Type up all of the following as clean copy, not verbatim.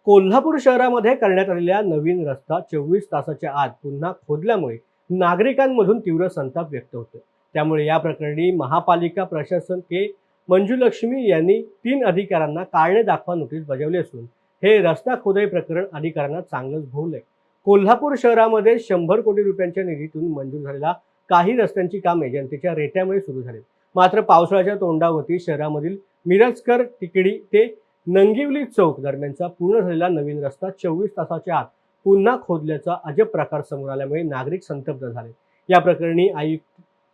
कोल्हापूर शहरामध्ये करण्यात आलेल्या नवीन रस्ता 24 तासाच्या आत पुन्हा खोदल्यामुळे नागरिकांमधून तीव्र संताप व्यक्त होतो। त्यामुळे या प्रकरणी महापालिका प्रशासन के मंजुलक्ष्मी यांनी 3 अधिकाऱ्यांना कारणे दाखवा नोटीस बजावली असून हे रस्ता खोदाई प्रकरण अधिकाऱ्यांना चांगलंच भोवलंय। कोल्हापूर शहरामध्ये 100 कोटी रुपयांच्या निधीतून मंजूर झालेल्या काही रस्त्यांची कामे जनतेच्या रेट्यामुळे सुरू झाली। मात्र पावसाळ्याच्या तोंडावरती शहरामधील मिरजकर टिकडी ते नंगिवली चौक दरम्यानचा पूर्ण झालेला नवीन रस्ता 24 तासाच्या आत पुन्हा खोदल्याचा अजब प्रकार समोर आल्यामुळे नागरिक संतप्त झाले। या प्रकरणी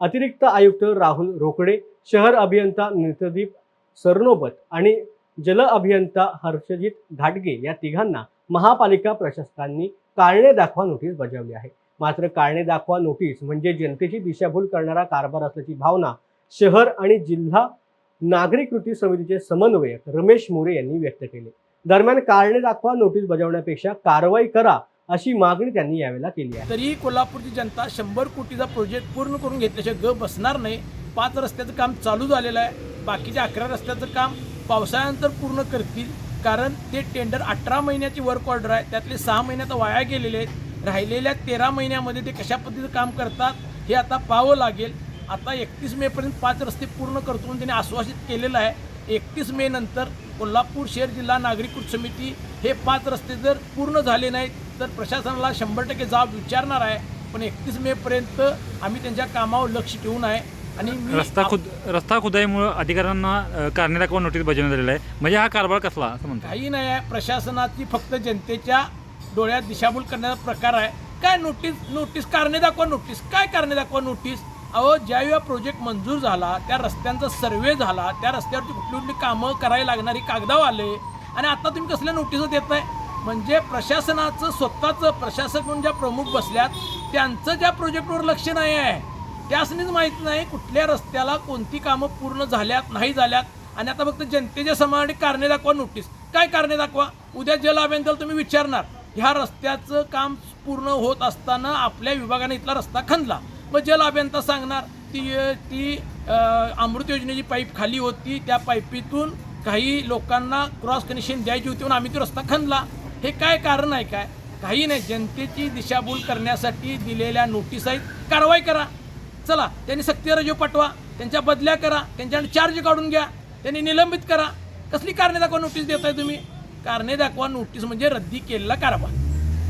अतिरिक्त आयुक्त राहुल रोकडे, शहर अभियंता नित्यदीप सरनोबत आणि जल अभियंता हर्षजित घाटगे या तिघांना महापालिका प्रशासकांनी कारणे दाखवा नोटीस बजावली आहे। मात्र कारणे दाखवा नोटीस म्हणजे जनतेची दिशाभूल करणारा कारभार असल्याची भावना शहर आणि जिल्हा नागरी कृती समितीचे समन्वयक रमेश मोरे यांनी व्यक्त केले। दरम्यान कारणे दाखवा नोटीस बजावण्यापेक्षा कारवाई करा अशी मागणी त्यांनी यावेळेला केली आहे। तरी कोल्हापूरची जनता 100 कोटीचा प्रोजेक्ट पूर्ण करून घेतल्याशिवाय ग बसणार नाही। 5 रस्त्याचं काम चालू झालेलं आहे, बाकीच्या 11 रस्त्याचं काम पावसाळ्यानंतर पूर्ण करतील, कारण ते टेंडर 18 महिन्याची वर्क ऑर्डर आहे, त्यातले 6 महिन्यात वाया गेलेले आहेत। राहिलेल्या 13 महिन्यामध्ये ते कशा पद्धतीचं काम करतात हे आता पाहावं लागेल। आता 31 मे पर्यंत 5 रस्ते पूर्ण करतो म्हणून त्यांनी आश्वासित केलेलं आहे। 31 मे नंतर कोल्हापूर शहर जिल्हा नागरिक कृती समिती हे 5 रस्ते जर पूर्ण झाले नाहीत तर प्रशासनाला 100% जाब विचारणार आहे। पण 31 मे पर्यंत आम्ही त्यांच्या कामावर लक्ष ठेवून आहे। आणि रस्ता खुदाईमुळे अधिकाऱ्यांना कारणे दाखवा नोटीस बजावण्यात आलेला आहे, म्हणजे हा कारभार कसला असं म्हणतात? काही नाही आहे, प्रशासनाची फक्त जनतेच्या डोळ्यात दिशाभूल करण्याचा प्रकार आहे। काय नोटीस कारणे दाखवा नोटीस, काय कारणे दाखवा नोटीस? अहो, ज्यावेळी प्रोजेक्ट मंजूर झाला, त्या रस्त्यांचा सर्वे झाला, त्या रस्त्यावरती कुठली कुठली कामं करायला लागणारी कागदाव आले आणि आता तुम्ही कसल्या नोटीस देताय? म्हणजे प्रशासनाचं स्वतःचं प्रशासक म्हणून ज्या प्रमुख बसल्यात त्यांचं ज्या प्रोजेक्टवर लक्ष नाही आहे, त्यासनीच माहीत नाही कुठल्या रस्त्याला कोणती कामं पूर्ण झाल्यात नाही झाल्यात। आणि आता फक्त जनतेच्या समाजाने कारणे दाखवा नोटीस, काय कारणे दाखवा? उद्या जल अभियंत्याला तुम्ही विचारणार ह्या रस्त्याचं काम पूर्ण होत असताना आपल्या विभागाने इथला रस्ता खणला, मग जल अभियंता सांगणार ती अमृत योजनेची पाईप खाली होती, त्या पाईपीतून काही लोकांना क्रॉस कनेक्शन द्यायची होती म्हणून आम्ही तो रस्ता खणला। हे काय कारण आहे? काय काही नाही, जनतेची दिशाभूल करण्यासाठी दिलेल्या नोटीस आहेत, कारवाई करा। चला, त्यांनी सक्ती रजो पाठवा, त्यांच्या बदल्या करा, त्यांच्याकडे चार्ज काढून घ्या, त्यांनी निलंबित करा। कसली कारणे दाखवा नोटीस देताय तुम्ही? कारणे दाखवा नोटीस म्हणजे रद्दी केलेला कारभार।